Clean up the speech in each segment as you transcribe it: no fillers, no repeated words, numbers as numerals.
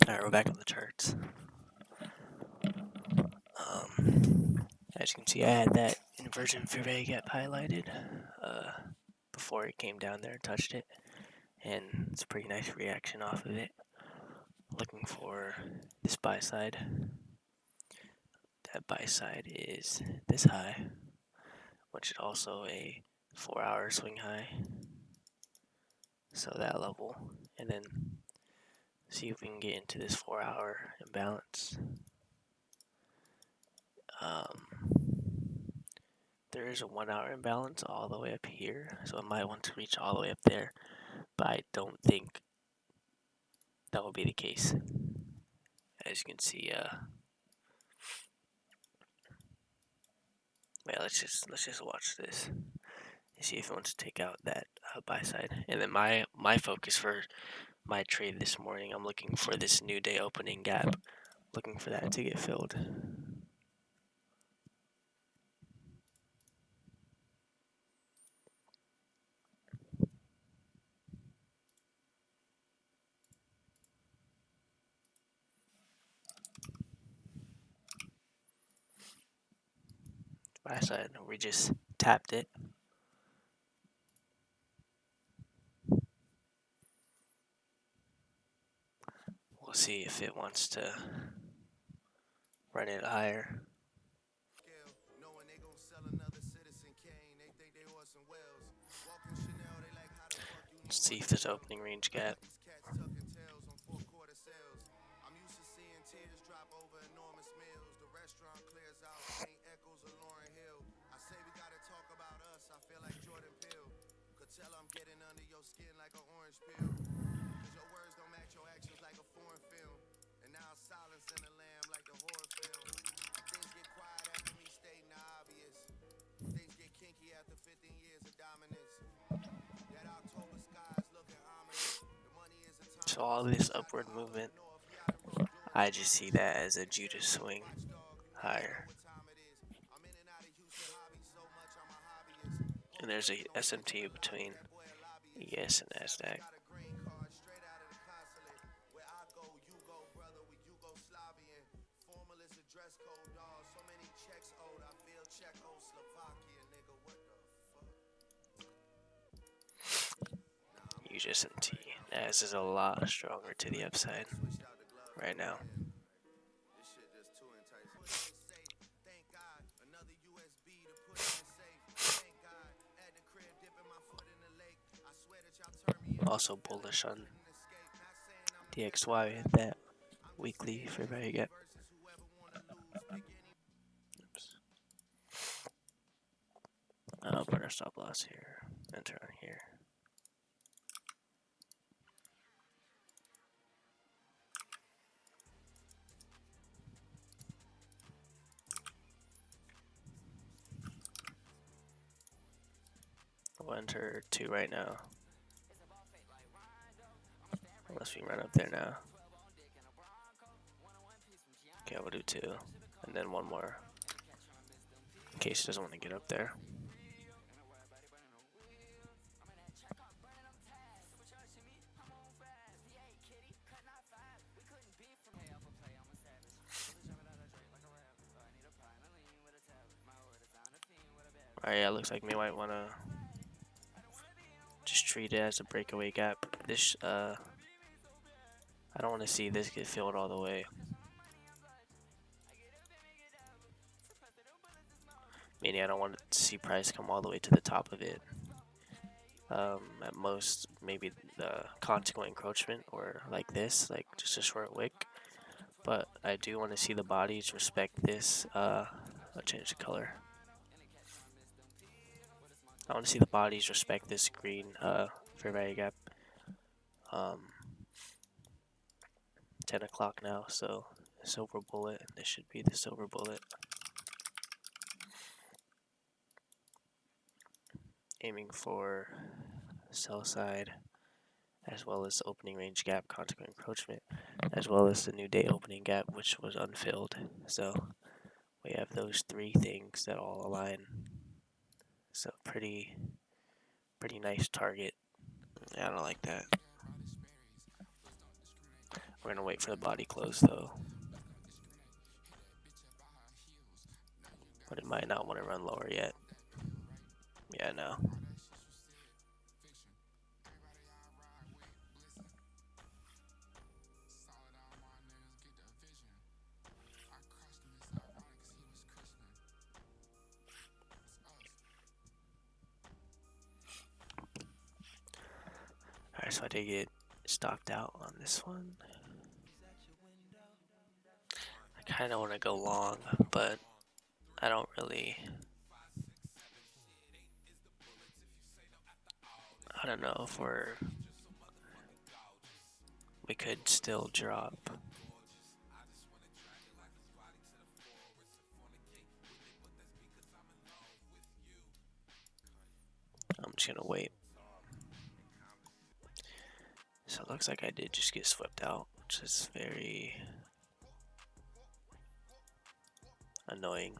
Alright, we're back on the charts. As you can see, I had that inversion fair value gap highlighted before it came down there and touched it, and it's a pretty nice reaction off of it. Looking for this buy side. That buy side is this high, which is also a 4-hour swing high. So that level, and then see if we can get into this 4-hour imbalance. There is a 1-hour imbalance all the way up here, so I might want to reach all the way up there, but I don't think that will be the case. As you can see, wait, let's just watch this and see if it wants to take out that buy side. And then my focus for my trade this morning, I'm looking for this new day opening gap, looking for that to get filled. Buy side, we just tapped it. We'll see if it wants to run it higher. Let's see if there's opening range gap. So all this upward movement, I just see that as a Judas swing higher. And there's a SMT between ES and NASDAQ. Huge SMT. NAS is a lot stronger to the upside right now. Also bullish on DXY at that weekly fair value gap. Oops. I'll put our stop loss here. Enter on here. We'll enter 2 right now. Unless we run up there now. Okay, we'll do 2. And then 1 more. In case he doesn't want to get up there. Alright, yeah, looks like we might want to just treat it as a breakaway gap. This, I don't want to see this get filled all the way. Meaning I don't want to see price come all the way to the top of it. At most, maybe the consequent encroachment or like this, like just a short wick. But I do want to see the bodies respect this. I'll change the color. I want to see the bodies respect this green fair value gap. 10 o'clock now, so silver bullet. This should be the silver bullet. Aiming for sell side, as well as opening range gap, consequent encroachment, as well as the new day opening gap, which was unfilled. So we have those 3 things that all align. So pretty nice target. Yeah, I don't like that. We're gonna wait for the body close though. But it might not want to run lower yet. Yeah, no. Alright, so I did get stopped out on this one. I kind of want to go long, but I don't really. I don't know if we could still drop. I'm just gonna wait. So it looks like I did just get swept out, which is very annoying.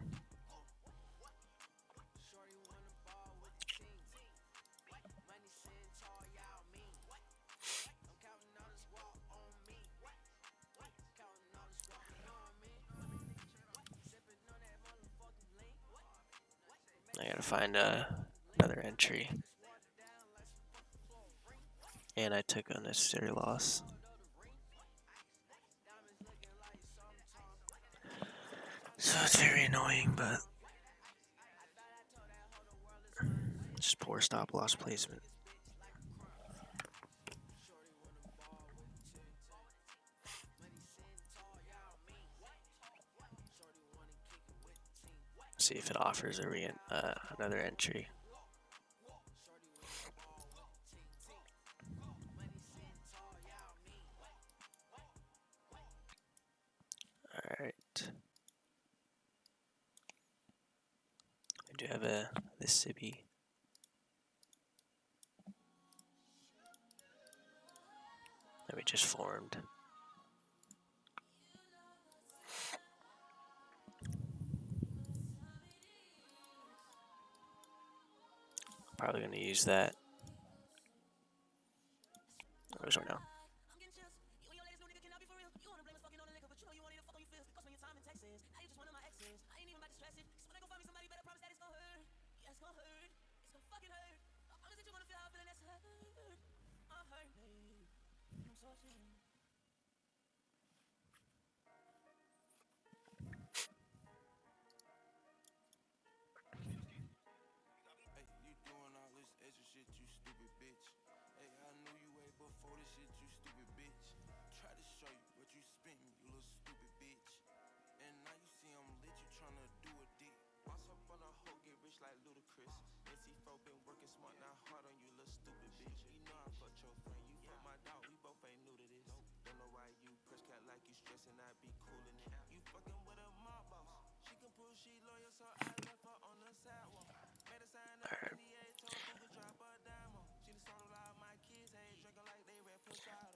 I gotta find another entry. And I took unnecessary loss. So it's very annoying, but just poor stop loss placement. See if it offers another entry. Alright. I do have this Sibby. That we just formed. Probably gonna use that. Where's right now?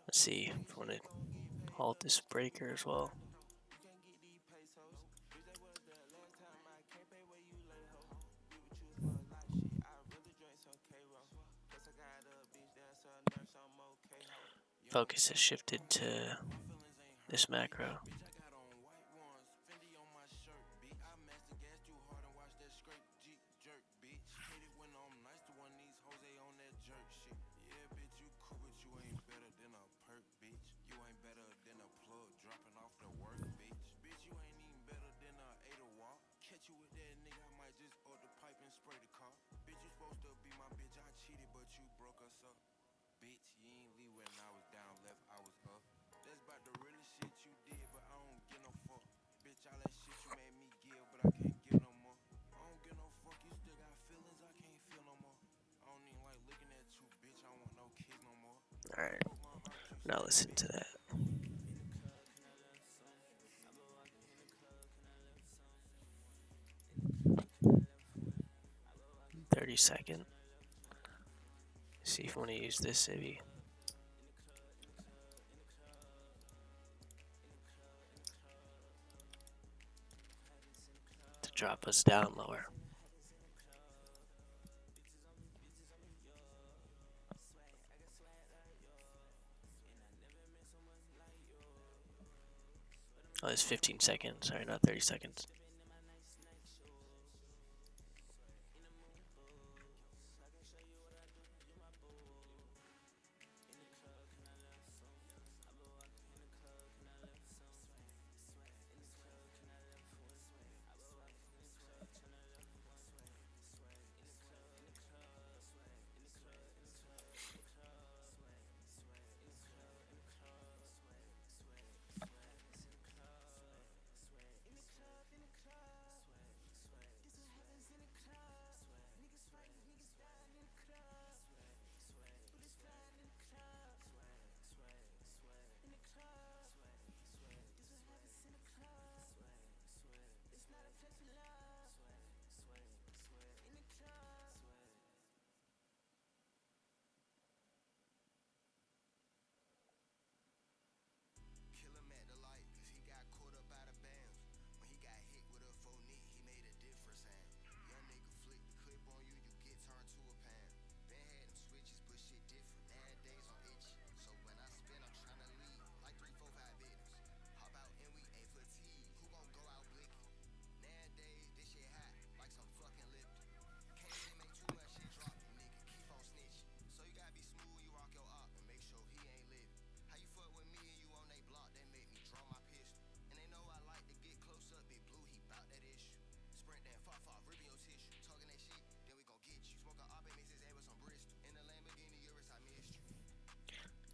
Let's see if I want to halt this breaker as well. Focus has shifted to this macro. Alright, now listen to that. 30-second. See if I want to use this Sibby. To drop us down lower. Oh, it's 15 seconds. Sorry, not 30 seconds.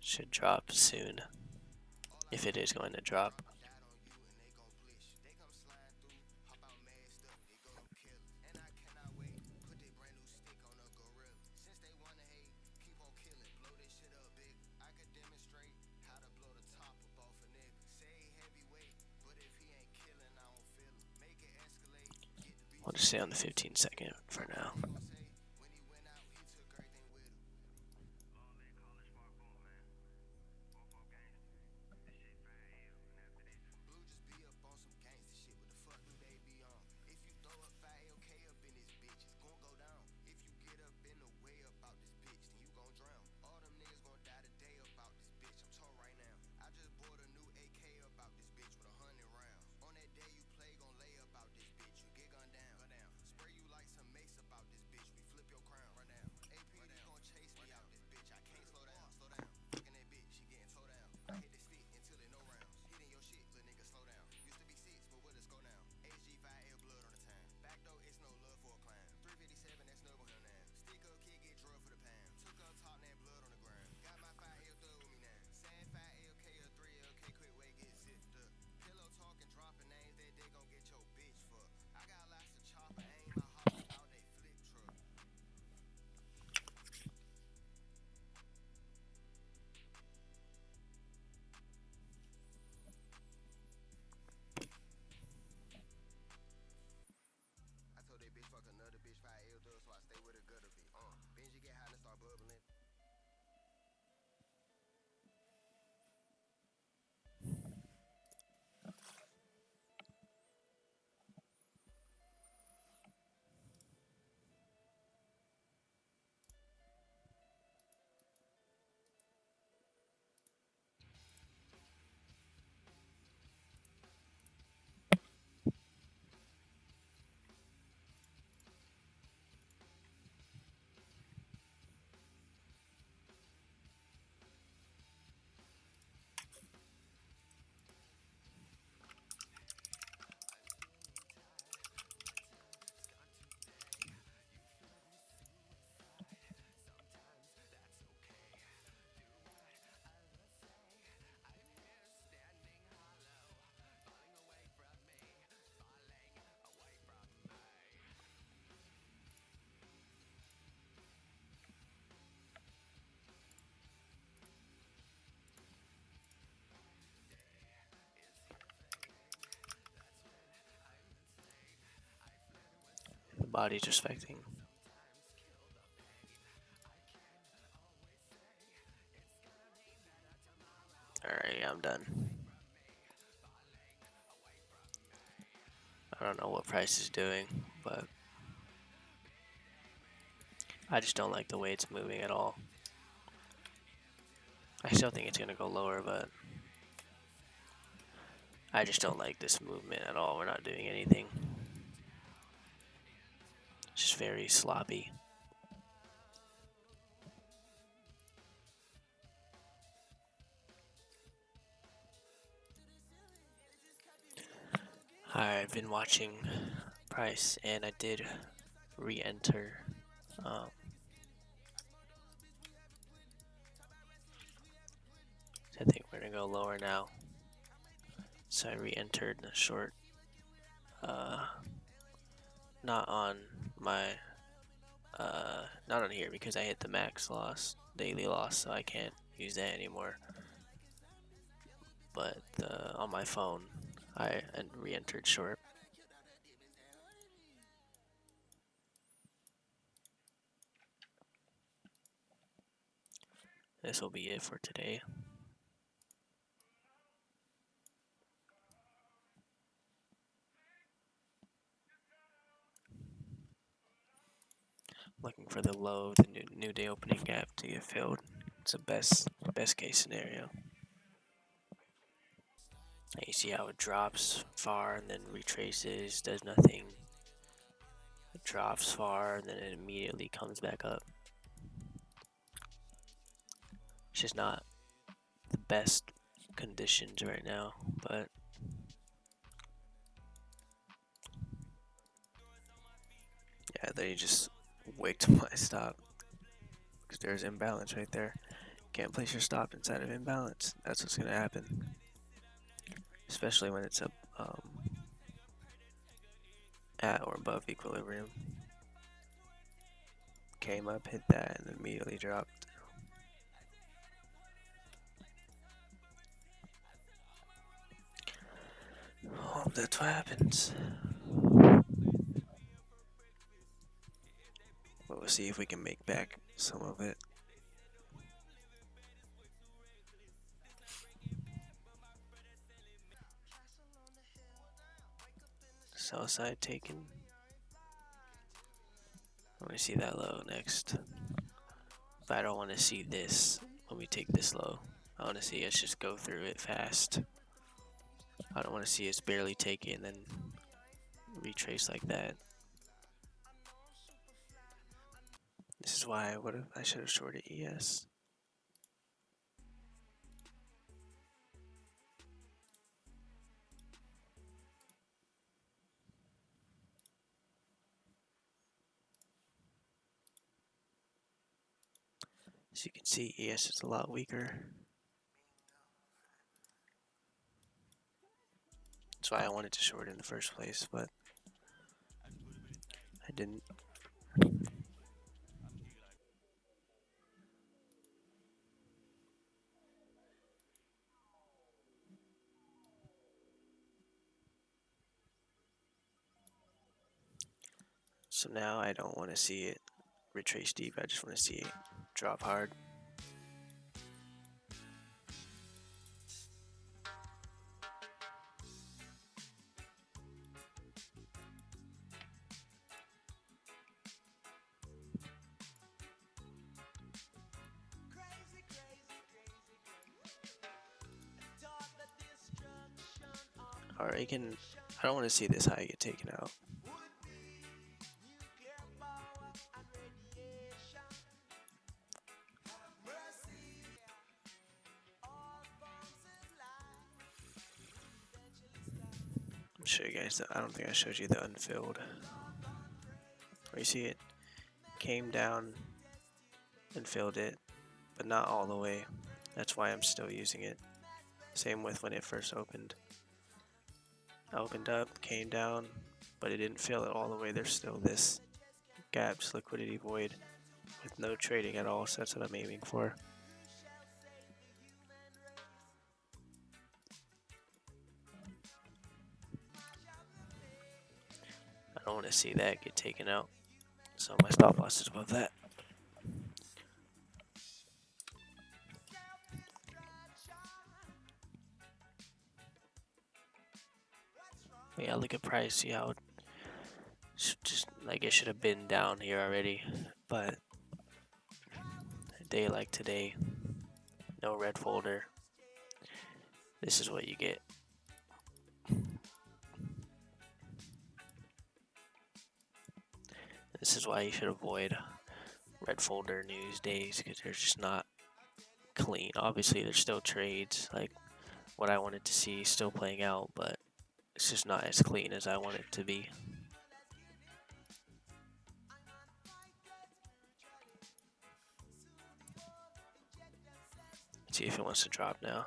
Should drop soon. If it is going to drop. We'll just stay on the 15-second for now. The body's respecting. Alright, yeah, I'm done. I don't know what Price is doing, but I just don't like the way it's moving at all. I still think it's going to go lower, but I just don't like this movement at all. We're not doing anything. It's just very sloppy. I've been watching price, and I did re-enter. I think we're gonna go lower now. So I re-entered the short. Not on my. Not on here because I hit the max loss, daily loss, so I can't use that anymore. But on my phone, I re-entered short. This will be it for today. Looking for the low of the new day opening gap to get filled. It's the best case scenario. And you see how it drops far and then retraces, does nothing. It drops far and then it immediately comes back up. It's just not the best conditions right now, but yeah, they just wicked my stop because there's imbalance right there. Can't place your stop inside of imbalance. That's what's gonna happen, especially when it's up at or above equilibrium. Came up, hit that, and immediately dropped. Hope that's what happens. But we'll see if we can make back some of it. Sell side taken. I want to see that low next. But I don't want to see this when we take this low. I want to see us just go through it fast. I don't want to see us barely take it and then retrace like that. This is why I should have shorted ES. As you can see, ES is a lot weaker. That's why I wanted to short in the first place, but I didn't. So now I don't want to see it retrace deep. I just want to see it drop hard. Or you can. I don't want to see this high get taken out. I'll show you guys. I don't think I showed you the unfilled. Where you see it came down and filled it, but not all the way. That's why I'm still using it. Same with when it first opened. I opened up, came down, but it didn't fill it all the way. There's still this gaps liquidity void with no trading at all, so that's what I'm aiming for. I don't want to see that get taken out, so my stop loss is above that. Yeah, look at price, see how it just like it should have been down here already, but a day like today, no red folder. This is what you get. This is why you should avoid red folder news days, because they're just not clean. Obviously, there's still trades, like what I wanted to see still playing out, but it's just not as clean as I want it to be. Let's see if it wants to drop now.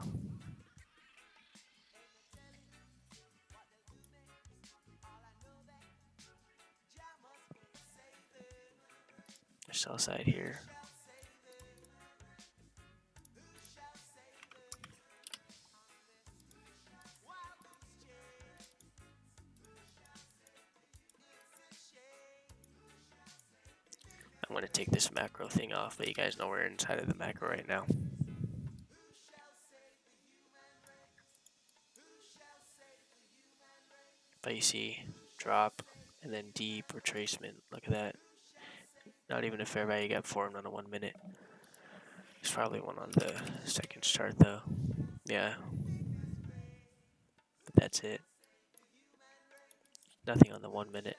Sell side here. I'm going to take this macro thing off, but you guys know we're inside of the macro right now. But you see drop and then deep retracement. Look at that. Not even a fair value gap formed on a 1 minute. There's probably one on the second chart though. Yeah. But that's it. Nothing on the 1 minute.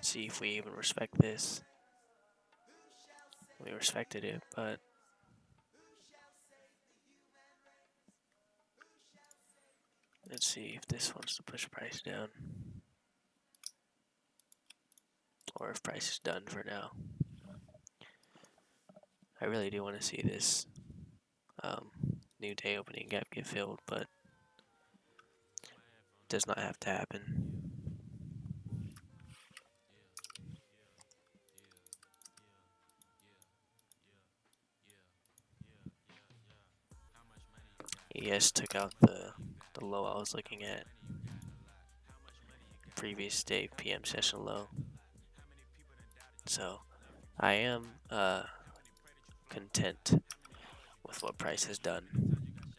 See if we even respect this. We respected it, but let's see if this wants to push price down. Or if price is done for now. I really do want to see this new day opening gap get filled, but it does not have to happen. ES took out the low I was looking at. Previous day PM session low. So I am content with what price has done.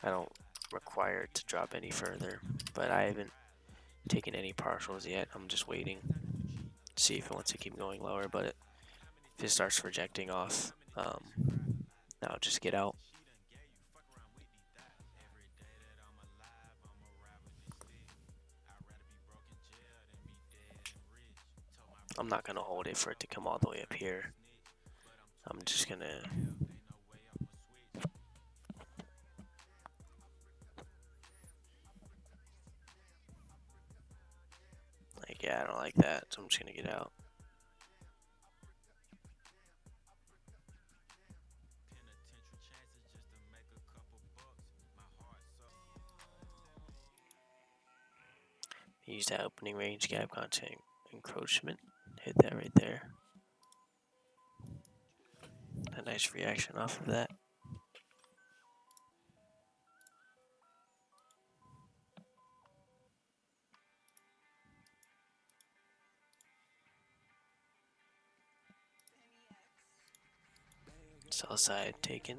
I don't require it to drop any further, but I haven't taken any partials yet. I'm just waiting to see if it wants to keep going lower, but if it starts rejecting off, now just get out. I'm not gonna hold it for it to come all the way up here. I'm just gonna yeah, I don't like that, so I'm just gonna get out. Use that opening range gap content encroachment. Hit that right there. A nice reaction off of that. Sell side taken.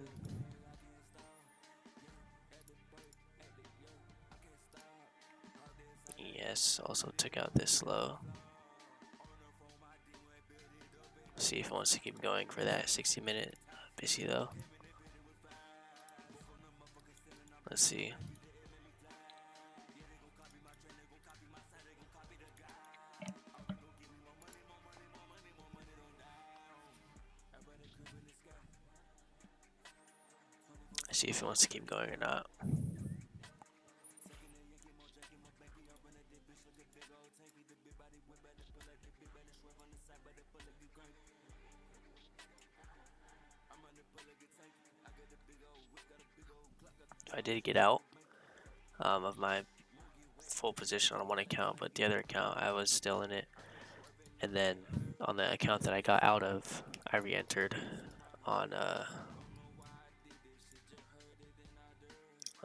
Yes, also took out this low. See if it wants to keep going for that 60-minute. Busy though. Let's see. See if it wants to keep going or not. I did get out of my full position on one account, but the other account I was still in it. And then on the account that I got out of, I re-entered on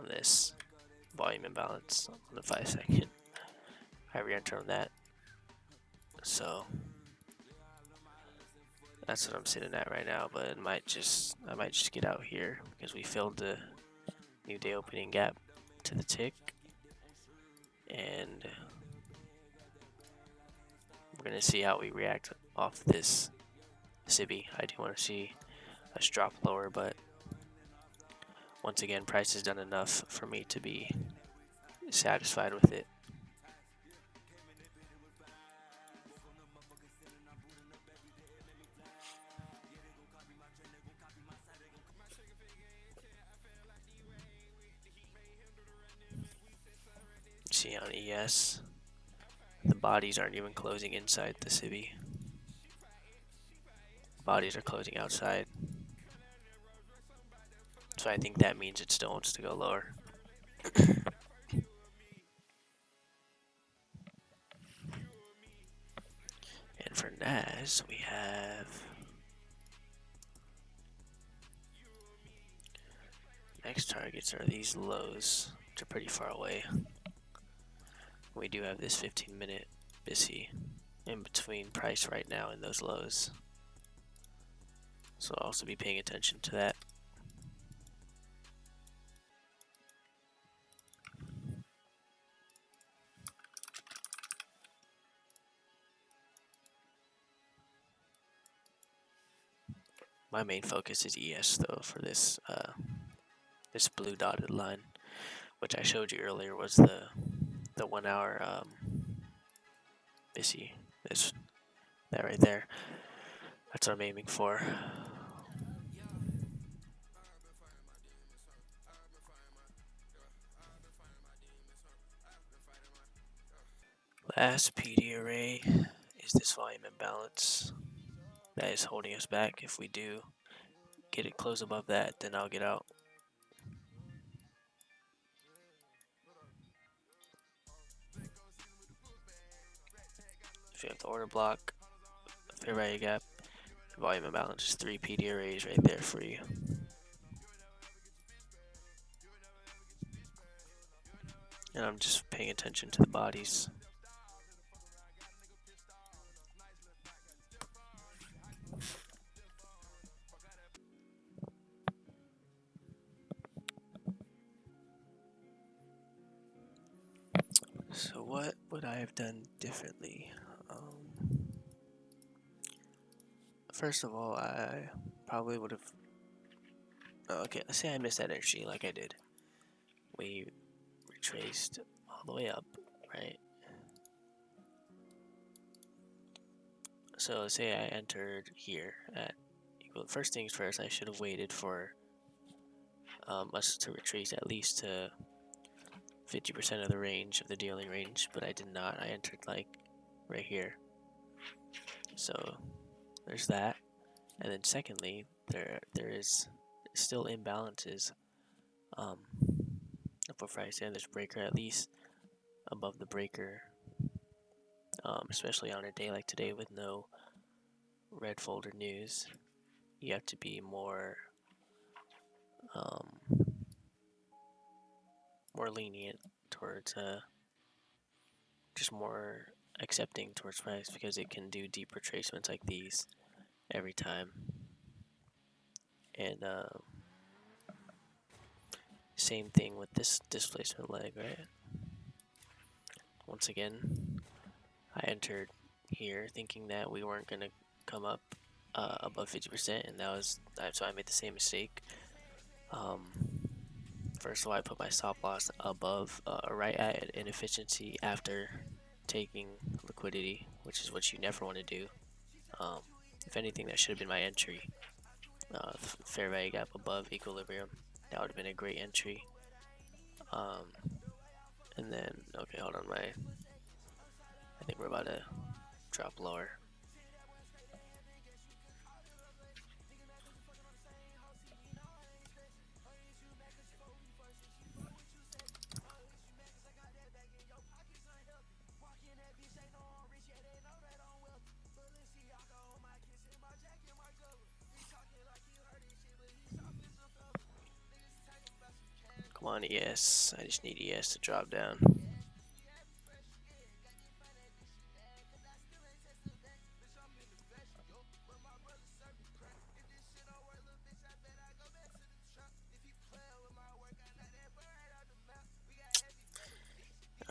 this volume imbalance on the 5-second. I re-entered on that. So that's what I'm sitting at right now, but I might just get out here because we filled the new day opening gap to the tick, and we're gonna see how we react off this SIBI. I do want to see us drop lower, but once again, price has done enough for me to be satisfied with it. See on ES, the bodies aren't even closing inside the civvy. Bodies are closing outside. So I think that means it still wants to go lower. And for NAS, we have next targets are these lows, which are pretty far away. We do have this 15-minute BISI in between price right now and those lows. So I'll also be paying attention to that. My main focus is ES though for this this blue dotted line, which I showed you earlier was the 1 hour BISI. That right there. That's what I'm aiming for. Last PD array is this volume imbalance that is holding us back. If we do get it close above that, then I'll get out. If you have the order block, fair value gap, volume imbalance is 3 PD arrays right there for you. And I'm just paying attention to the bodies. So what would I have done differently? First of all, I probably would have... Okay, let's say I missed that entry like I did. We retraced all the way up, right? So let's say I entered here at... Well, first things first, I should have waited for us to retrace at least to 50% of the range of the dealing range, but I did not. I entered like right here. So there's that. And then secondly, there is still imbalances for price, and there's breaker at least above the breaker, especially on a day like today with no red folder news. You have to be more lenient towards just more accepting towards price, because it can do deep retracements like these every time. And same thing with this displacement leg, right? Once again, I entered here thinking that we weren't going to come up above 50%, and so I made the same mistake. First of all, I put my stop loss above, right at inefficiency after taking liquidity, which is what you never want to do. If anything, that should have been my entry. Fair value gap above equilibrium. That would have been a great entry. And then, okay, hold on, I think we're about to drop lower. Come on, ES. I just need ES to drop down.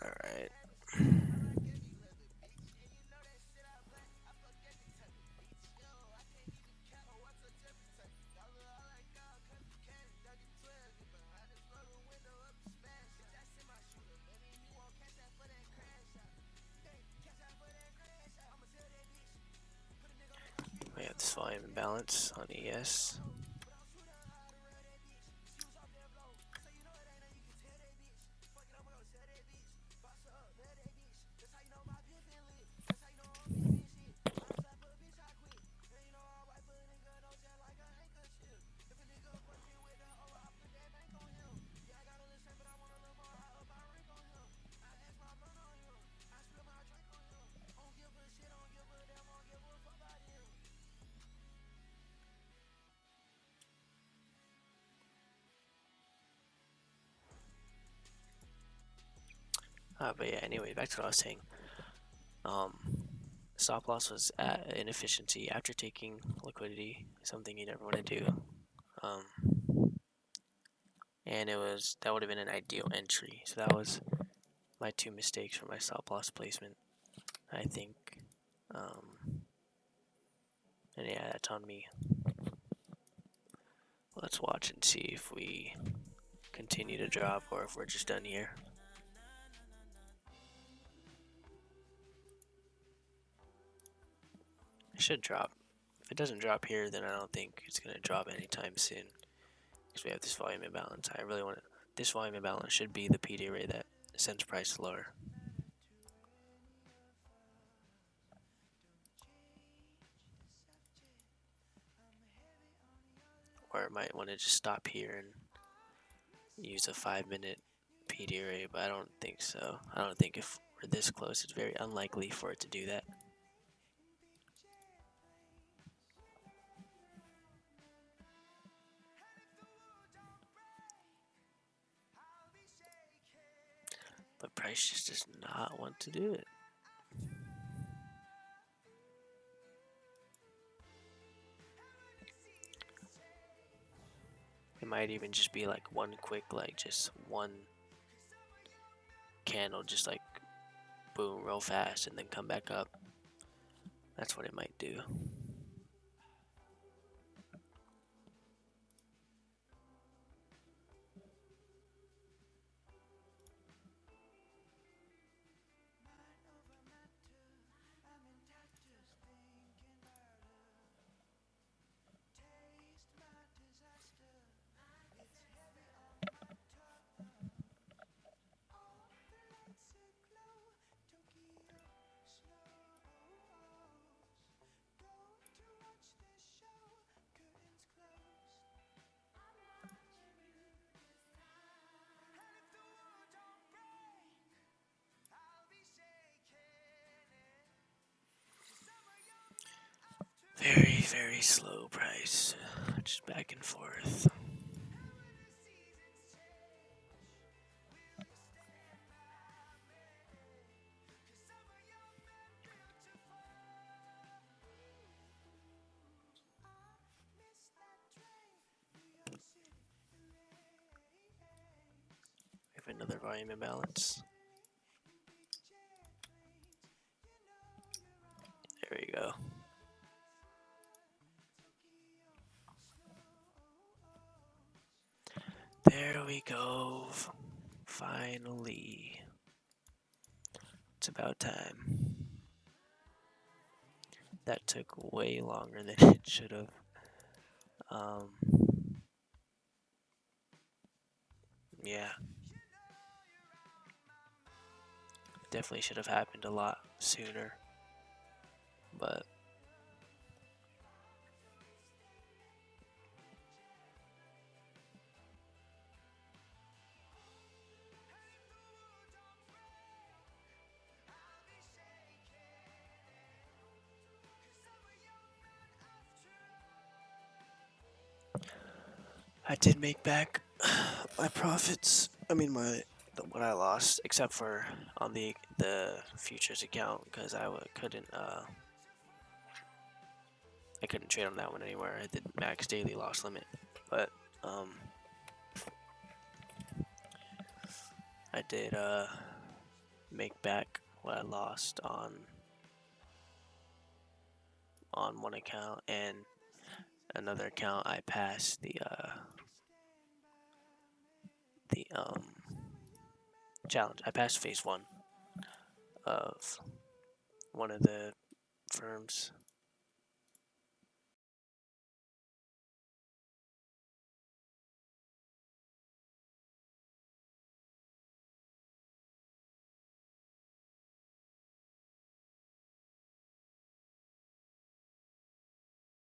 Alright. have this volume imbalance on ES. But yeah, anyway, back to what I was saying. Stop loss was at inefficiency after taking liquidity, something you never want to do. And that would have been an ideal entry. So that was my 2 mistakes for my stop loss placement, I think. And yeah, that's on me. Let's watch and see if we continue to drop or if we're just done here. It should drop. If it doesn't drop here, then I don't think it's going to drop anytime soon. Because we have this volume imbalance. I really want this volume imbalance should be the PD array that sends price lower. Or it might want to just stop here and use a 5-minute PD array, but I don't think so. I don't think if we're this close, it's very unlikely for it to do that. But price just does not want to do it. It might even just be like one quick, like just one candle, just like boom real fast and then come back up. That's what it might do. Very, very slow price, just back and forth. We have another volume imbalance. There we go. There we go. Finally. It's about time. That took way longer than it should have. Yeah. Definitely should have happened a lot sooner. But I did make back my profits. I mean what I lost, except for on the futures account, because I couldn't trade on that one anywhere. I did max daily loss limit, but I did make back what I lost on one account, and another account I passed the challenge. I passed phase 1 of one of the firms,